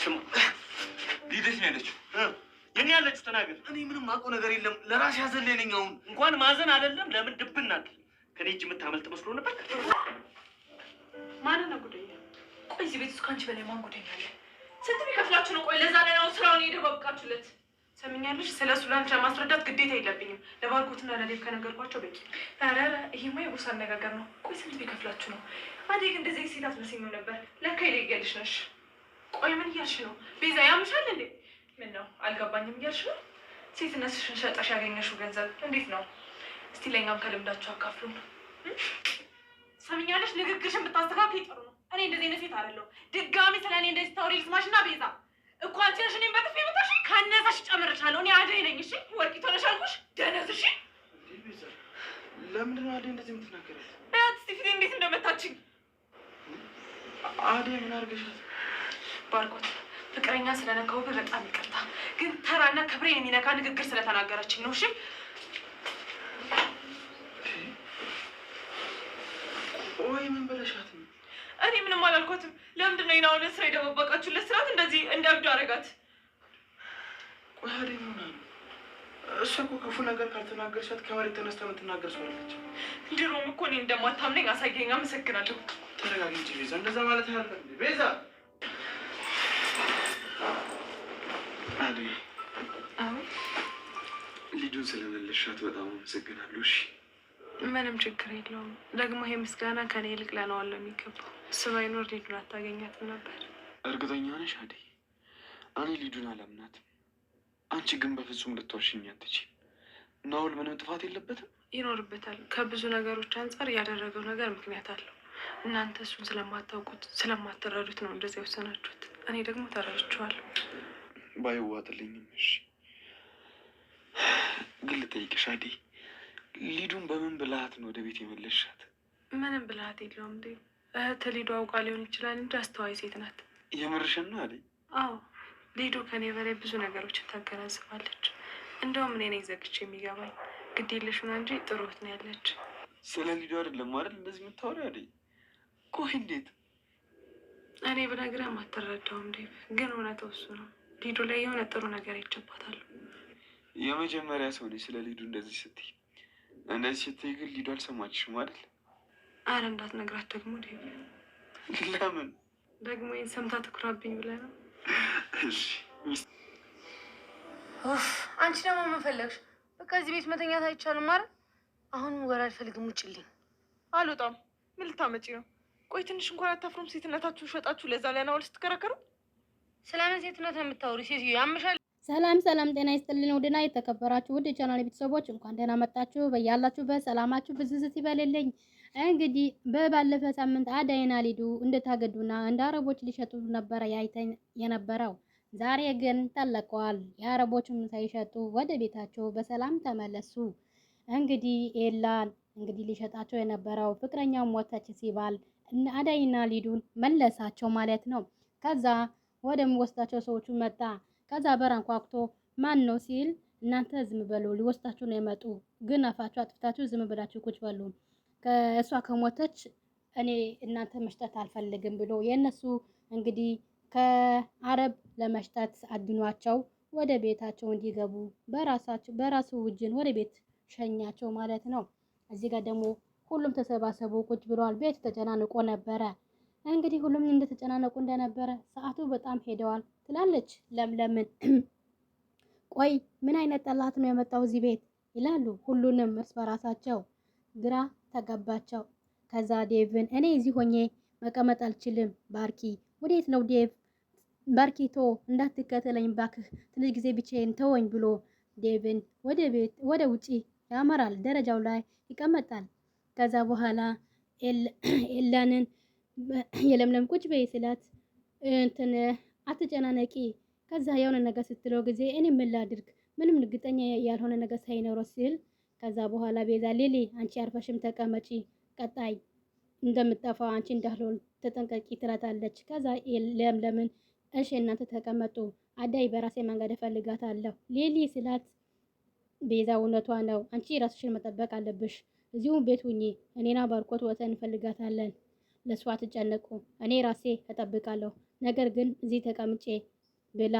ስማ ሊደት ነው ያለችው። የኔ ያለችው ተናገር። እኔ ምንም ማውቀው ነገር የለም። ለራሴ ያዘለኝ አሁን እንኳን ማዘን አይደለም ለምን ድብናት ከኔ እጅ የምታመልጥ መስሎ ነበር። ማን ነው ጉደኛ? ቆይ እዚህ ቤት ውስጥ ካንቺ በላይ ማን ጉደኛ አለ? ስንት ቢከፍላችሁ ነው? ቆይ ለዛ ላይ ነው ስራውን የደበቃችሁለት። ሰምኛለሽ? ስለሱ ላንቺ ማስረዳት ግዴታ የለብኝም። ለባርኮትና ለሌብ ከነገርኳቸው በቂ። ኧረ ይሄማ የቦሳ አነጋገር ነው። ቆይ ስንት ቢከፍላችሁ ነው? አዴግ እንደዚህ ሴት አትመስይም ነበር። ለካ ይለያልሽ ነሽ። ቆይ ምን እያልሽ ነው? ቤዛ ያምሻል እንዴ? ምን ነው አልገባኝም እያልሽ ነው? ሴትነትሽን ሸጠሽ ያገኘሽው ገንዘብ እንዴት ነው? እስቲ ለኛም ከልምዳችሁ አካፍሉን። ሰምኛለሽ? ንግግርሽን ብታስተካክይ ጥሩ ነው። እኔ እንደዚህ አይነት ሴት አይደለሁ። ድጋሚ ስለኔ እንደዚህ ታወሪ ልስማሽና ቤዛ እኮ አንቺ ነሽ እኔን በጥፊ የመታሽ። ካነሳሽ ጨምርሻለሁ። እኔ አደይ ነኝ። እሺ ወርቂት ሆነሽ አልኩሽ። ደነዝ። እሺ ለምንድን ነው አደይ እንደዚህ የምትናገራት? እስቲ ፊቴ እንዴት እንደመታችኝ። አደይ ምን አድርገሻት? ባርኮት ፍቅረኛ ስለነካሁብህ በጣም ይቅርታ፣ ግን ተራና ክብሬን የሚነካ ንግግር ስለተናገረችኝ ነው። እሺ ቆይ ምን በለሻት? እኔ ምንም አላልኳትም። ለምንድን ነው ይናው ለስራ የደበቃችሁ? ለስራት እንደዚህ እንደብዱ አረጋት። ቆይ አደይ ምን ነው? እሷ እኮ ክፉ ነገር ካልተናገርሻት ከመሬት ተነስታ የምትናገር ሰው አለች። ድሮም እኮ እኔ እንደማታምነኝ አሳየኝ። አመሰግናለሁ። ተረጋጊ እንጂ ቤዛ፣ እንደዛ ማለት ያለ ቤዛ። አደይ ልጁን ስለመለሻት በጣም አመሰግናለሁ። እሺ ምንም ችግር የለውም። ደግሞ ይሄ ምስጋና ከኔ ይልቅ ለናዋል የሚገባው። እሱ ባይኖር ሊዱን አታገኛትም ነበር። እርግጠኛ ነሽ አደይ? እኔ ሊዱን አላምናትም። አንቺ ግን በፍጹም ልትዋሽኝ አትችይም። ናውል ምንም ጥፋት የለበትም። ይኖርበታል። ከብዙ ነገሮች አንጻር ያደረገው ነገር ምክንያት አለው። እናንተ እሱን ስለማታውቁት ስለማትረዱት ነው እንደዚህ የወሰናችሁት። እኔ ደግሞ ተረድቼዋለሁ። ባይዋጥልኝም እሺ። ግን ልጠይቅሽ አደይ፣ ሊዱን በምን ብልሃት ነው ወደ ቤት የመለሻት? ምንም ብልሃት የለውም እንዴ። እህት ሊዱ አውቃ ሊሆን ይችላል እንጂ አስተዋይ ሴት ናት። የምርሽን ነው አደይ? አዎ ሊዱ ከኔ በላይ ብዙ ነገሮችን ታገናዝባለች። እንደውም እኔ ነኝ ዘግቼ የሚገባኝ። ግድ የለሽ ሆና እንጂ ጥሩ እህት ነው ያለች። ስለ ሊዱ አይደለም አይደል እንደዚህ የምታወሪው አደይ? ቆይ እንዴት? እኔ ብነግርህም አትረዳውም ዴቭ፣ ግን እውነታው እሱ ነው። ሊዱ ላይ የሆነ ጥሩ ነገር ይጨባታል። የመጀመሪያ ሰው ነኝ ስለ ሊዱ እንደዚህ ስትይ። እንደዚህ ስትይ ግን ሊዱ አልሰማችሽም አይደል? አረ እንዳትነግራት ደግሞ ዴቭ። ለምን ደግሞ ይህን ሰምታ ትኩራብኝ ብለህ ነው? እሺ አንቺ ደግሞ ምን ፈለግሽ? በቃ እዚህ ቤት መተኛት አይቻልም ማለት? አሁንም ወሬ አልፈልግም፣ ውጭልኝ። አልወጣም። ምን ልታመጪ ነው? ቆይ ትንሽ እንኳን አታፍሩም? ሴትነታችሁን ሸጣችሁ ለዛ ላይ ናውል ስትከራከሩ። ስለምን ሴትነት ነው የምታወሪ? ሴትዮ ያምሻል። ሰላም ሰላም፣ ጤና ይስጥልን ውድና የተከበራችሁ ውድ የቻናል ቤተሰቦች እንኳን ደህና መጣችሁ። በያላችሁበት ሰላማችሁ ብዝዝት ይበልልኝ። እንግዲህ በባለፈ ሳምንት አደይና ሊዱ እንደታገዱና እንደ አረቦች ሊሸጡ ነበረ ያይተን የነበረው። ዛሬ ግን ተለቀዋል። የአረቦቹም ሳይሸጡ ወደ ቤታቸው በሰላም ተመለሱ። እንግዲህ ኤላን እንግዲህ ሊሸጣቸው የነበረው ፍቅረኛው ሞተች ሲባል አደይና ሊዱን መለሳቸው ማለት ነው። ከዛ ወደሚወስዳቸው ሰዎቹ መጣ። ከዛ በር አንኳኩቶ ማን ነው ሲል እናንተ ዝም በሉ ሊወስዳችሁ ነው የመጡ፣ ግን አፋችሁ አጥፍታችሁ ዝም ብላችሁ ቁጭ በሉ፣ ከእሷ ከሞተች እኔ እናንተ መሽጠት አልፈልግም ብሎ የእነሱ እንግዲህ ከአረብ ለመሽጠት አድኗቸው ወደ ቤታቸው እንዲገቡ በራሱ ውጅን ወደ ቤት ሸኛቸው ማለት ነው። እዚህ ጋር ደግሞ ሁሉም ተሰባሰቡ ቁጭ ብለዋል። ቤት ተጨናንቆ ነበረ። እንግዲህ ሁሉም እንደተጨናነቁ እንደነበረ ሰዓቱ በጣም ሄደዋል ትላለች ለምለምን። ቆይ ምን አይነት ጠላት ነው የመጣው እዚህ ቤት ይላሉ ሁሉንም እርስ በራሳቸው ግራ ተጋባቸው። ከዛ ዴቭን እኔ እዚህ ሆኜ መቀመጥ አልችልም፣ ባርኪ ወዴት ነው ዴቭ? ባርኪቶ እንዳትከተለኝ ባክህ፣ ትንሽ ጊዜ ብቻዬን ተወኝ ብሎ ዴቭን ወደ ውጪ ያመራል። ደረጃው ላይ ይቀመጣል። ከዛ በኋላ ኤላንን የለምለም ቁጭ በይ ስላት እንትን አትጨናነቂ፣ ከዛ የሆነ ነገር ስትለው ጊዜ እኔ ምን ላድርግ ምንም እርግጠኛ ያልሆነ ነገር ሳይኖረው ሲል ከዛ በኋላ ቤዛ ሊሊ አንቺ አርፈሽም ተቀመጪ፣ ቀጣይ እንደምጠፋ አንቺ እንዳልሆን ተጠንቀቂ ትላታለች። ከዛ ለምለምን እሺ እናንተ ተቀመጡ፣ አዳይ በራሴ መንገድ እፈልጋታለሁ ሊሊ ስላት ቤዛ እውነቷ ነው፣ አንቺ ራስሽን መጠበቅ አለብሽ፣ እዚሁ ቤት ሁኚ፣ እኔና ባርኮት ወተን እንፈልጋታለን፣ ለሷ አትጨነቁ፣ እኔ ራሴ እጠብቃለሁ። ነገር ግን እዚህ ተቀምጬ ብላ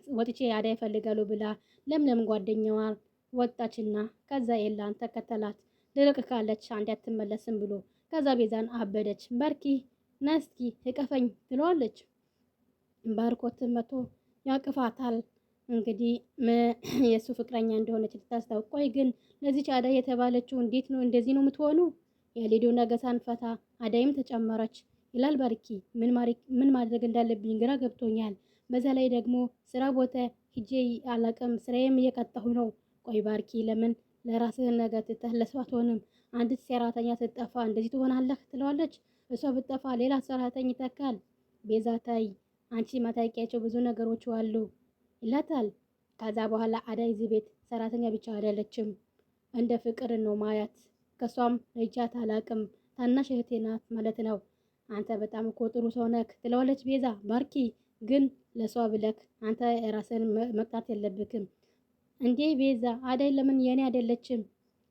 ወጥቼ አዳይ እፈልጋለሁ ብላ ለምለም ጓደኛዋ ወጣችና ከዛ ኤላን ተከተላት። ድርቅ ካለች አንዴ አትመለስም ብሎ ከዛ ቤዛን አበደች። ባርኪ ነስኪ እቀፈኝ ትለዋለች። ባርኮት መቶ ያቅፋታል። እንግዲህ የእሱ ፍቅረኛ እንደሆነች ልታስታውቅ። ቆይ ግን ለዚች አዳይ የተባለችው እንዴት ነው እንደዚህ ነው የምትሆኑ? የሊዱ ነገሳን ፈታ አዳይም ተጨመረች ይላል ባርኪ። ምን ማድረግ እንዳለብኝ ግራ ገብቶኛል። በዛ ላይ ደግሞ ስራ ቦታ ሂጄ አላቅም፣ ስራዬም እየቀጣሁ ነው። ቆይ ባርኪ ለምን ለራስህን ነገር ትተህ ለሷ አትሆንም? አንዲት ሰራተኛ ስትጠፋ እንደዚህ ትሆናለህ? ትለዋለች። እሷ ብትጠፋ ሌላ ሰራተኛ ይተካል። ቤዛ ታይ አንቺ ማታውቂያቸው ብዙ ነገሮች አሉ ይላታል። ከዛ በኋላ አዳይ እዚህ ቤት ሰራተኛ ብቻ አይደለችም፣ እንደ ፍቅር ነው ማያት። ከሷም ለይቻት አላቅም፣ ታናሽ እህቴ ናት ማለት ነው። አንተ በጣም እኮ ጥሩ ሰው ነህ ትለዋለች ቤዛ። ባርኪ ግን ለሷ ብለክ አንተ ራስን መቅጣት የለብክም እንዴ ቤዛ። አዳይ ለምን የኔ አይደለችም?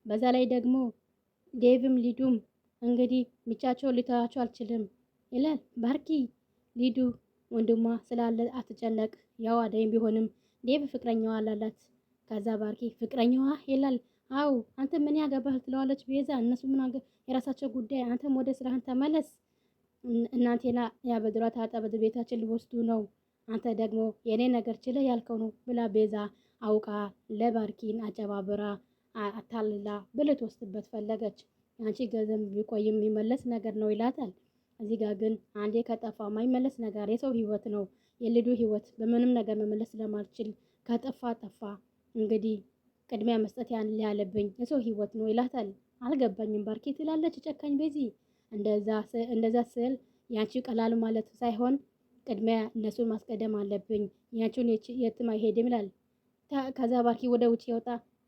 በዛ ላይ ደግሞ ዴቭም ሊዱም እንግዲህ ብቻቸው ሊተዋቸው አልችልም ይላል ባርኪ። ሊዱ ወንድሟ ስላለ አትጨነቅ፣ ያው አዳይም ቢሆንም ዴቭ ፍቅረኛዋ አላላት። ከዛ ባርኪ ፍቅረኛዋ ይላል። አው አንተ ምን ያገባህ ትለዋለች ቤዛ። እነሱ ምን የራሳቸው ጉዳይ፣ አንተም ወደ ስራህን ተመለስ። እናንቴና ያበድሯት አጠበድ ቤታችን ሊወስዱ ነው፣ አንተ ደግሞ የኔ ነገር ችለህ ያልከው ነው ብላ ቤዛ አውቃ ለባርኪን አጨባብራ አታልላ ብልትወስድበት ፈለገች። አንቺ ገንዘብ ቢቆይም የሚመለስ ነገር ነው ይላታል። እዚህ ጋር ግን አንዴ ከጠፋ ማይመለስ ነገር የሰው ህይወት ነው። የልዱ ህይወት በምንም ነገር መመለስ ስለማልችል ከጠፋ ጠፋ። እንግዲህ ቅድሚያ መስጠት ያለብኝ የሰው ህይወት ነው ይላታል። አልገባኝም ባርኪ ትላለች ጨካኝ ቤዚ። እንደዛ ስል ያንቺ ቀላል ማለት ሳይሆን ቅድሚያ እነሱን ማስቀደም አለብኝ፣ ያንቺን የትም አይሄድም ይላል። ከዛ ባርኪ ወደ ውጭ ይወጣ።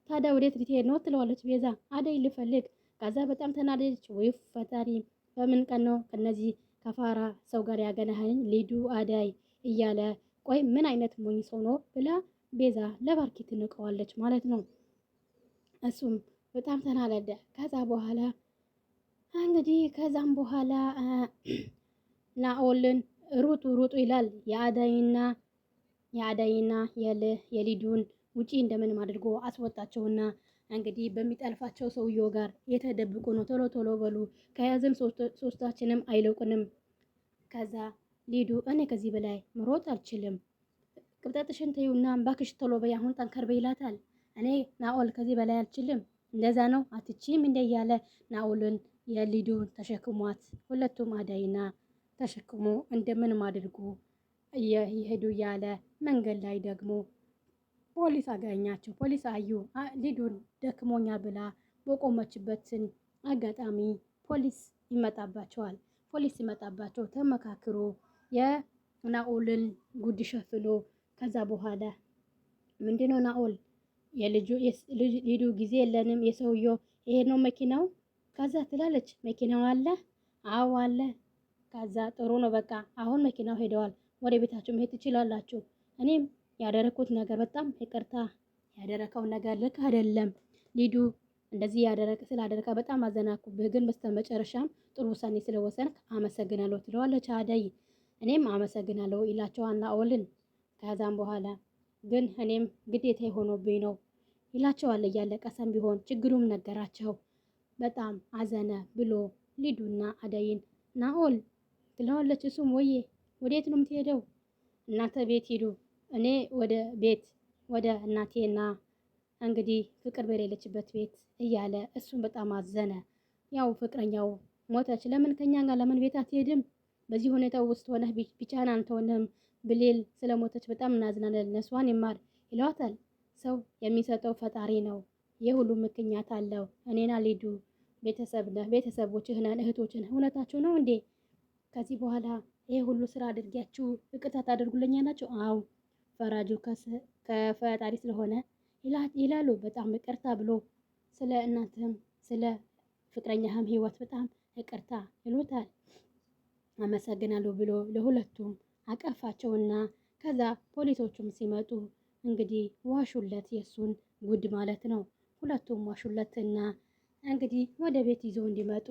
ታዲያ ወዴት ልትሄድ ነው ትለዋለች ቤዛ። አደይ ልፈልግ። ከዛ በጣም ተናደደች። ወይ ፈጣሪ በምን ቀን ነው ከነዚህ ከፋራ ሰው ጋር ያገናኸኝ ሊዱ አዳይ እያለ ቆይ ምን አይነት ሞኝ ሰው ነው ብላ ቤዛ ለባርኪ ትንቀዋለች ማለት ነው። እሱም በጣም ተናደደ። ከዛ በኋላ እንግዲህ ከዛም በኋላ ናኦልን ሩጡ ይላል። የአዳይና የሊዱን ውጪ እንደምንም አድርጎ አስወጣቸውና እንግዲህ በሚጠልፋቸው ሰውየው ጋር የተደብቁ ነው። ቶሎ በሉ ከያዝም ሶስታችንም አይለቁንም። ከዛ ሊዱ እኔ ከዚህ በላይ መሮጥ አልችልም፣ ቅብጠትሽን ተይውና ባክሽ ቶሎ በይ አሁን ጠንከር በይ ይላታል። እኔ ናኦል ከዚህ በላይ አልችልም፣ እንደዛ ነው አትችይም እንደ እያለ ናኦልን የሊዱን ተሸክሟት ሁለቱም አዳይና ተሸክሞ እንደምንም አድርጎ እየሄዱ እያለ መንገድ ላይ ደግሞ ፖሊስ አገኛቸው። ፖሊስ አዩ። ሊዱን ደክሞኛል ብላ በቆመችበትን አጋጣሚ ፖሊስ ይመጣባቸዋል። ፖሊስ ሲመጣባቸው ተመካክሮ የናኦልን ጉድ ሸፍኖ ከዛ በኋላ ምንድነው ናኦል ሊዱ ጊዜ የለንም የሰውየው ይሄ ነው መኪናው። ከዛ ትላለች መኪናው አለ? አዎ አለ። ከዛ ጥሩ ነው በቃ አሁን መኪናው ሄደዋል፣ ወደ ቤታችሁ መሄድ ትችላላችሁ። እኔም ያደረኩት ነገር በጣም ይቅርታ፣ ያደረከው ነገር ልክ አይደለም ሊዱ፣ እንደዚህ ስላደረካ በጣም አዘናኩብህ፣ ግን በስተመጨረሻም ጥሩ ውሳኔ ስለወሰንክ አመሰግናለሁ ትለዋለች አደይ። እኔም አመሰግናለሁ ይላቸዋል ናኦልን። ከዛም በኋላ ግን እኔም ግዴታ የሆነብኝ ነው ይላቸዋል። እያለቀሰም ቢሆን ችግሩም ነገራቸው። በጣም አዘነ ብሎ ሊዱና አደይን ናኦል ትለዋለች። እሱም ወዴት ነው የምትሄደው? እናንተ ቤት ሂዱ፣ እኔ ወደ ቤት ወደ እናቴና እንግዲህ ፍቅር በሌለችበት ቤት እያለ እሱም በጣም አዘነ። ያው ፍቅረኛው ሞተች፣ ለምን ከኛ ጋር ለምን ቤት አትሄድም? በዚህ ሁኔታ ውስጥ ሆነህ ብቻህን አንተሆንም ብሌል ስለሞተች በጣም እናዝናለን፣ ነፍሷን ይማር ይለዋታል። ሰው የሚሰጠው ፈጣሪ ነው፣ የሁሉ ምክንያት አለው። እኔና ሊዱ ቤተሰቦችህ ነን፣ እህቶችህ። እውነታችሁ ነው እንዴ? ከዚህ በኋላ ይሄ ሁሉ ስራ አድርጊያችሁ ይቅርታ ታደርጉልኛላችሁ? አው ፈራጁ ከፈጣሪ ስለሆነ ይላሉ። በጣም ይቅርታ ብሎ ስለ እናንተም ስለ ፍቅረኛህም ህይወት በጣም ይቅርታ ይሉታል። አመሰግናለሁ ብሎ ለሁለቱም አቀፋቸውና ከዛ ፖሊሶቹም ሲመጡ እንግዲህ ዋሹለት፣ የሱን ጉድ ማለት ነው። ሁለቱም ዋሹለትና እንግዲህ ወደ ቤት ይዘው እንዲመጡ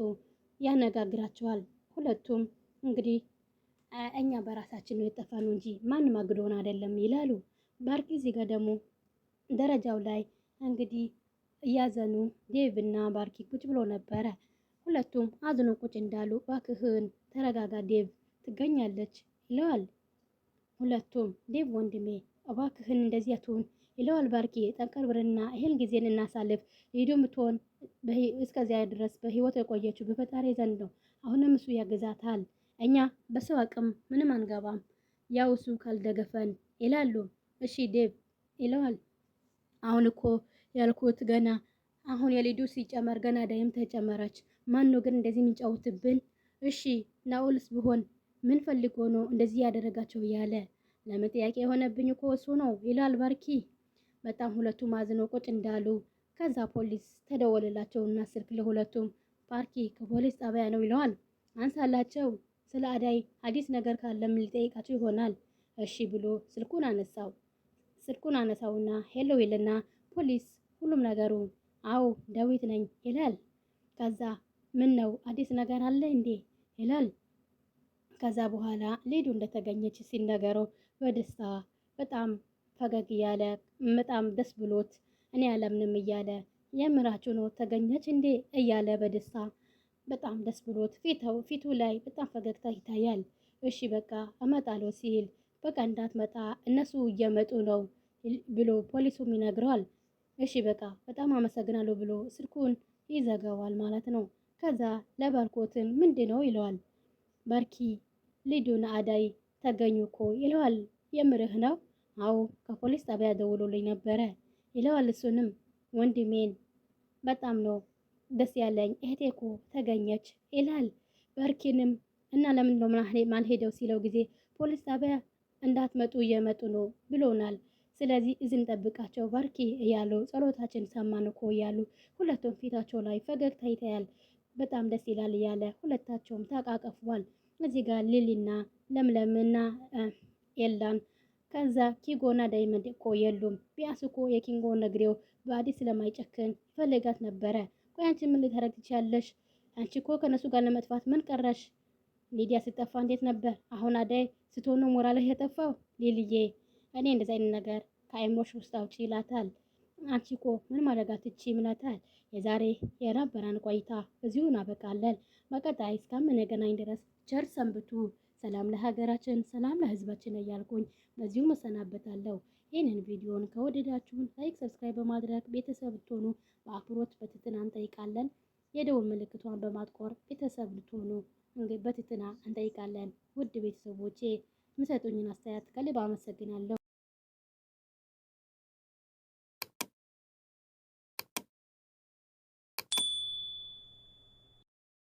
ያነጋግራቸዋል። ሁለቱም እንግዲህ እኛ በራሳችን ነው የጠፋነው እንጂ ማንም አግዶን አይደለም ይላሉ። ባርኪ እዚህ ጋር ደግሞ ደረጃው ላይ እንግዲህ እያዘኑ ዴቭ እና ባርኪ ቁጭ ብሎ ነበረ። ሁለቱም አዝኖ ቁጭ እንዳሉ እባክህን ተረጋጋ ዴቭ ትገኛለች ይለዋል። ሁለቱም ዴቭ ወንድሜ እባክህን እንደዚህ አትሁን ይለዋል። ባርኪ ጠንከር ብለና ይሄን ጊዜን እናሳልፍ ሊዱ ምትሆን እስከዚያ ድረስ በህይወት የቆየችው በፈጣሪ ዘንድ ነው። አሁንም እሱ ያገዛታል። እኛ በሰው አቅም ምንም አንገባም፣ ያው እሱ ካልደገፈን ይላሉ። እሺ ዴቭ ይለዋል። አሁን እኮ ያልኩት ገና አሁን የሊዱ ሲጨመር ገና ዳይም ተጨመረች። ማን ነው ግን እንደዚህ የሚጫወትብን? እሺ ናኦልስ ቢሆን ምን ፈልጎ ነው እንደዚህ ያደረጋቸው እያለ ለምን ጥያቄ የሆነብኝ እኮ እሱ ነው ይላል ባርኪ። በጣም ሁለቱም አዝነው ቁጭ እንዳሉ ከዛ ፖሊስ ተደወለላቸውና ስልክ ለሁለቱም ባርኪ ከፖሊስ ጣቢያ ነው ይለዋል። አንሳላቸው ስለ አዳይ አዲስ ነገር ካለ ምን ሊጠይቃቸው ይሆናል። እሺ ብሎ ስልኩን አነሳውና ሄሎ ይልና ፖሊስ ሁሉም ነገሩ አው ዳዊት ነኝ ይላል። ከዛ ምን ነው አዲስ ነገር አለ እንዴ ይላል። ከዛ በኋላ ሊዱ እንደተገኘች ሲነገረው በደስታ በጣም ፈገግ እያለ በጣም ደስ ብሎት እኔ አላምንም እያለ የምራችሁ ነው ተገኘች እንዴ እያለ በደስታ በጣም ደስ ብሎት ፊቱ ላይ በጣም ፈገግታ ይታያል። እሺ በቃ እመጣለሁ ሲል በቃ እንዳትመጣ እነሱ እየመጡ ነው ብሎ ፖሊሱም ይነግረዋል። እሺ በቃ በጣም አመሰግናለሁ ብሎ ስልኩን ይዘጋዋል ማለት ነው። ከዛ ለባርኮትን ምንድነው ይለዋል። ባርኪ ሊዱና አዳይ ተገኙ እኮ ይለዋል። የምርህ ነው? አዎ ከፖሊስ ጣቢያ ደውሎልኝ ነበረ ይለዋል። እሱንም ወንድሜን በጣም ነው ደስ ያለኝ እህቴ እኮ ተገኘች ይላል። ባርኪንም እና ለምን ነው ማልሄደው ሲለው ጊዜ ፖሊስ ጣቢያ እንዳትመጡ እየመጡ ነው ብሎናል። ስለዚህ እዝን ጠብቃቸው ባርኪ እያሉ ጸሎታችን ሰማን እኮ እያሉ ሁለቱም ፊታቸው ላይ ፈገግታ ይታያል። በጣም ደስ ይላል እያለ ሁለታቸውም ተቃቀፏል። እዚህ ጋር ሊሊና ለምለምና ኤላን ከዛ ኪንጎና ዳይመንድ እኮ የሉም። ቢያንስ እኮ የኪንጎ ነግሬው በአዲስ ስለማይጨክን ይፈልጋት ነበረ። ቆይ አንቺ ምን ልታረግ ትችያለሽ? አንቺ እኮ ከነሱ ጋር ለመጥፋት ምን ቀረሽ? ሊዲያ ስጠፋ እንዴት ነበር? አሁን አዳይ ስትሆኑ ሞራልህ የጠፋው ሊልዬ፣ እኔ እንደዚህ አይነት ነገር ከአይምሮሽ ውስጥ አውጪ ይላታል። አንቺ እኮ ምን ማድረግ አትችይም ይላታል። የዛሬ የነበረን ቆይታ እዚሁ እናበቃለን። በቀጣይ እስከምንገናኝ ድረስ ቸር ሰንብቱ። ሰላም ለሀገራችን፣ ሰላም ለሕዝባችን እያልኩኝ በዚሁ መሰናበታለሁ። ይህንን ቪዲዮን ከወደዳችሁን ላይክ፣ ሰብስክራይብ በማድረግ ቤተሰብ ልትሆኑ በአክብሮት በትህትና እንጠይቃለን። የደውል ምልክቷን በማጥቆር ቤተሰብ ልትሆኑ በትህትና እንጠይቃለን። ውድ ቤተሰቦቼ የምሰጡኝን አስተያየት ከልብ አመሰግናለሁ።